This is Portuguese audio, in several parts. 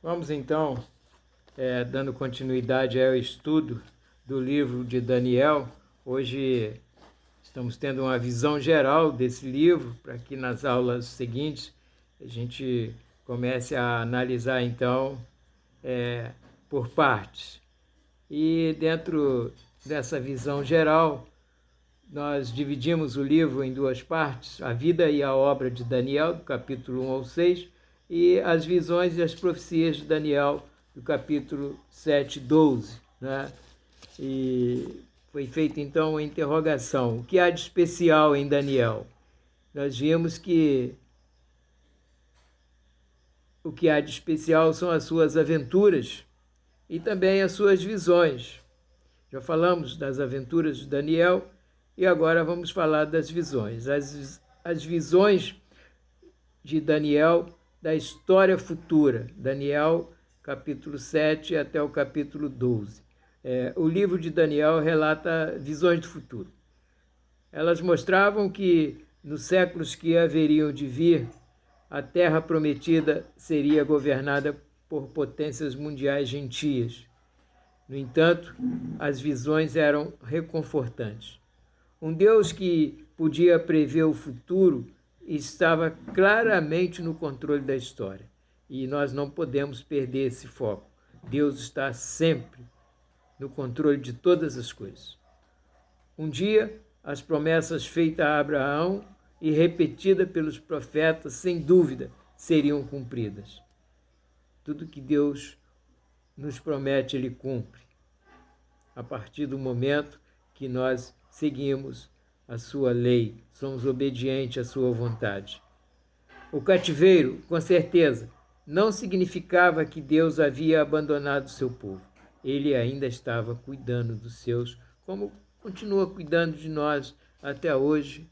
Vamos então, dando continuidade ao estudo do livro de Daniel. Hoje estamos tendo uma visão geral desse livro, para que nas aulas seguintes a gente comece a analisar então por partes. E dentro dessa visão geral, nós dividimos o livro em duas partes, a vida e a obra de Daniel, do capítulo 1 ao 6, e as visões e as profecias de Daniel, do capítulo 7, 12. Né? E foi feita então a interrogação: o que há de especial em Daniel? Nós vimos que o que há de especial são as suas aventuras e também as suas visões. Já falamos das aventuras de Daniel e agora vamos falar das visões. As visões de Daniel da história futura. Daniel, capítulo 7 até o capítulo 12. O livro de Daniel relata visões do futuro. Elas mostravam que, nos séculos que haveriam de vir, a terra prometida seria governada por potências mundiais gentias. No entanto, as visões eram reconfortantes. Um Deus que podia prever o futuro estava claramente no controle da história. E nós não podemos perder esse foco. Deus está sempre no controle de todas as coisas. Um dia, as promessas feitas a Abraão e repetidas pelos profetas, sem dúvida, seriam cumpridas. Tudo que Deus nos promete, Ele cumpre, a partir do momento que nós seguimos a sua lei, somos obedientes à sua vontade. O cativeiro, com certeza, não significava que Deus havia abandonado o seu povo. Ele ainda estava cuidando dos seus, como continua cuidando de nós até hoje,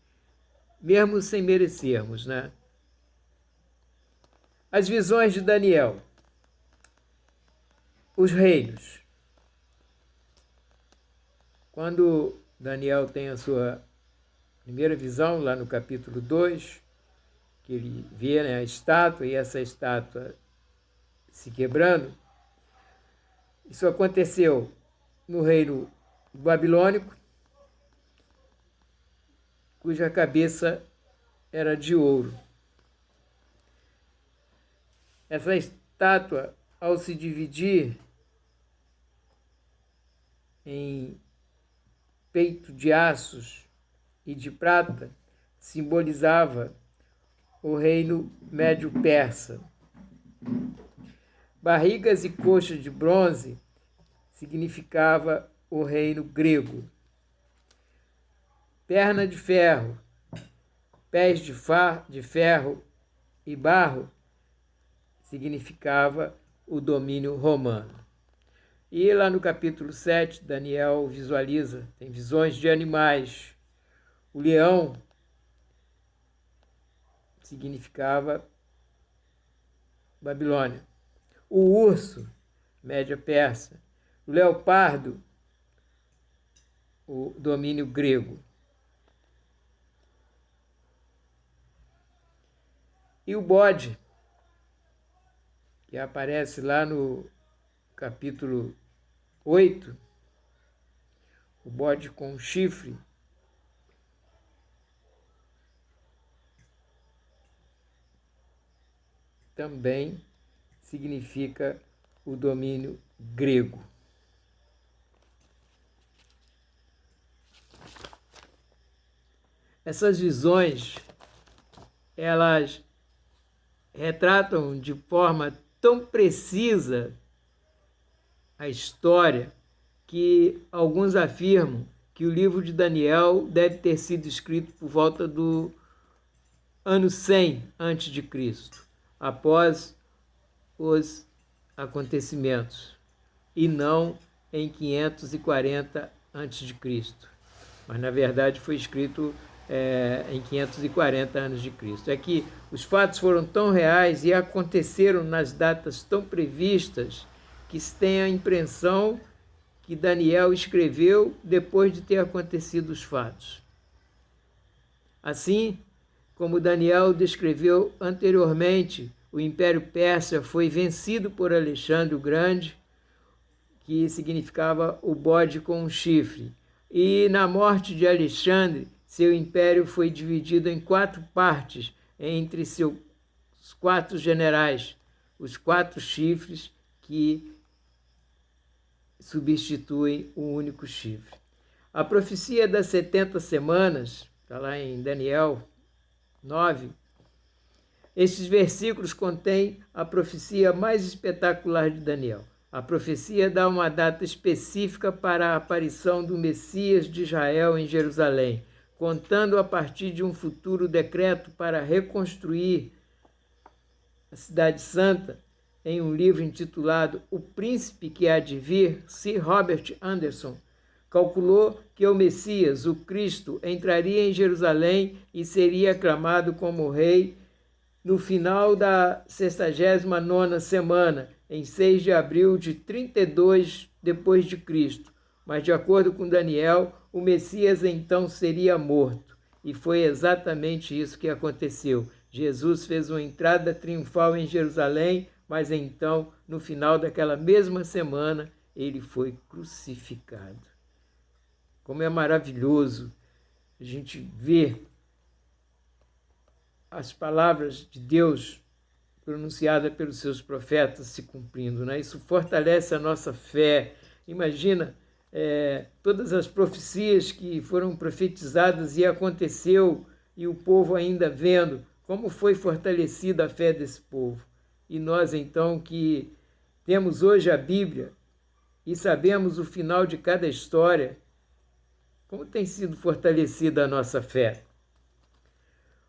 mesmo sem merecermos, né? As visões de Daniel. Os reinos. Quando Daniel tem a sua primeira visão, lá no capítulo 2, que ele vê, né, a estátua, e essa estátua se quebrando, isso aconteceu no reino babilônico, cuja cabeça era de ouro. Essa estátua, ao se dividir em peito de aços e de prata, simbolizava o reino médio-persa. Barrigas e coxas de bronze significava o reino grego. Perna de ferro, pés de ferro e barro significava o domínio romano. E lá no capítulo 7, Daniel visualiza, tem visões de animais. O leão significava Babilônia. O urso, Média Persa. O leopardo, o domínio grego. E o bode, que aparece lá no capítulo 8, o bode com chifre, também significa o domínio grego. Essas visões, elas retratam de forma tão precisa a história que alguns afirmam que o livro de Daniel deve ter sido escrito por volta do ano 100 a.C., após os acontecimentos, e não em 540 a.C., mas na verdade foi escrito em 540 a.C. É que os fatos foram tão reais e aconteceram nas datas tão previstas que se tem a impressão que Daniel escreveu depois de ter acontecido os fatos. Assim como Daniel descreveu anteriormente o Império Persa foi vencido por Alexandre o Grande, que significava o bode com um chifre. E na morte de Alexandre, seu império foi dividido em 4 partes entre seus 4 generais, os 4 chifres que substituem o único chifre. A profecia das 70 semanas, está lá em Daniel 9, estes versículos contêm a profecia mais espetacular de Daniel. A profecia dá uma data específica para a aparição do Messias de Israel em Jerusalém, contando a partir de um futuro decreto para reconstruir a Cidade Santa. Em um livro intitulado O Príncipe que Há de Vir, Sir Robert Anderson calculou que o Messias, o Cristo, entraria em Jerusalém e seria aclamado como rei no final da 69ª semana, em 6 de abril de 32 depois de Cristo. Mas, de acordo com Daniel, o Messias então seria morto. E foi exatamente isso que aconteceu. Jesus fez uma entrada triunfal em Jerusalém, mas então, no final daquela mesma semana, ele foi crucificado. Como é maravilhoso a gente ver as palavras de Deus pronunciadas pelos seus profetas se cumprindo, né? Isso fortalece a nossa fé. Imagina todas as profecias que foram profetizadas e aconteceu, e o povo ainda vendo como foi fortalecida a fé desse povo. E nós, então, que temos hoje a Bíblia e sabemos o final de cada história, como tem sido fortalecida a nossa fé?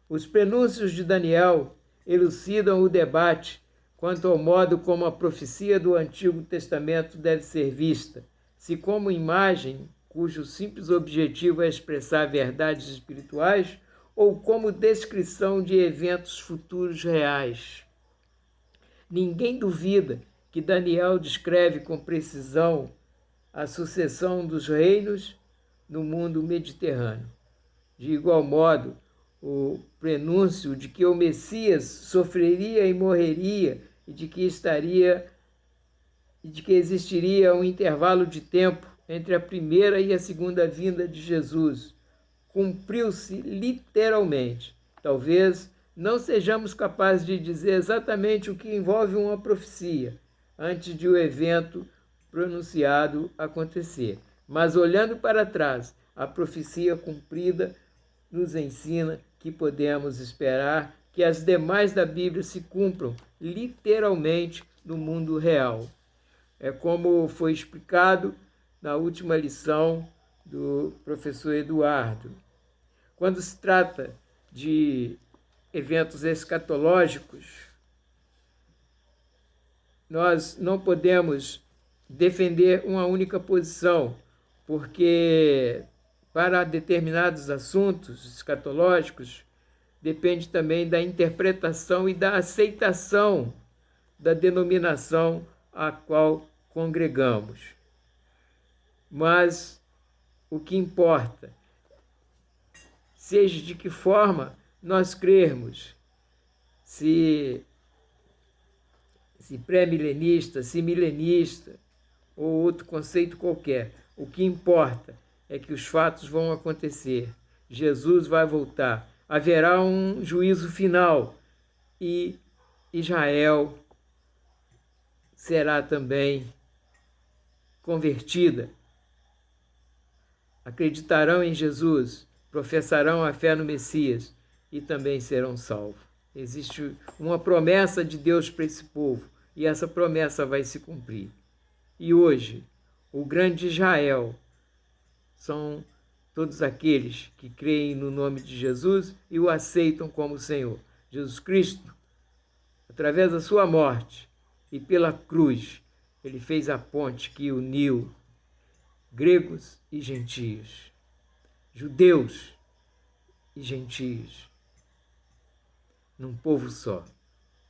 Os prenúncios de Daniel elucidam o debate quanto ao modo como a profecia do Antigo Testamento deve ser vista, se como imagem cujo simples objetivo é expressar verdades espirituais ou como descrição de eventos futuros reais. Ninguém duvida que Daniel descreve com precisão a sucessão dos reinos no mundo mediterrâneo. De igual modo, o prenúncio de que o Messias sofreria e morreria e de que existiria um intervalo de tempo entre a primeira e a segunda vinda de Jesus cumpriu-se literalmente. Talvez não sejamos capazes de dizer exatamente o que envolve uma profecia antes de o evento pronunciado acontecer. Mas olhando para trás, a profecia cumprida nos ensina que podemos esperar que as demais da Bíblia se cumpram literalmente no mundo real. É como foi explicado na última lição do professor Eduardo. Quando se trata de eventos escatológicos, nós não podemos defender uma única posição, porque para determinados assuntos escatológicos depende também da interpretação e da aceitação da denominação a qual congregamos. Mas o que importa, seja de que forma nós crermos, se pré-milenista, se milenista ou outro conceito qualquer, o que importa é que os fatos vão acontecer. Jesus vai voltar. Haverá um juízo final e Israel será também convertida. Acreditarão em Jesus, professarão a fé no Messias e também serão salvos. Existe uma promessa de Deus para esse povo e essa promessa vai se cumprir. E hoje, o grande Israel são todos aqueles que creem no nome de Jesus e o aceitam como Senhor. Jesus Cristo, através da sua morte e pela cruz, ele fez a ponte que uniu gregos e gentios, judeus e gentios, num povo só.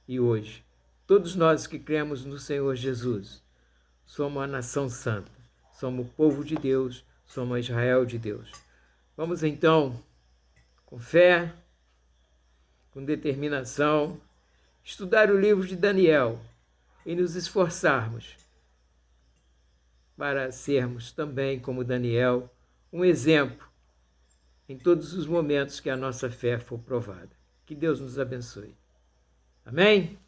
E hoje, todos nós que cremos no Senhor Jesus, somos a nação santa, somos o povo de Deus, somos Israel de Deus. Vamos então, com fé, com determinação, estudar o livro de Daniel e nos esforçarmos para sermos também, como Daniel, um exemplo em todos os momentos que a nossa fé for provada. Que Deus nos abençoe. Amém?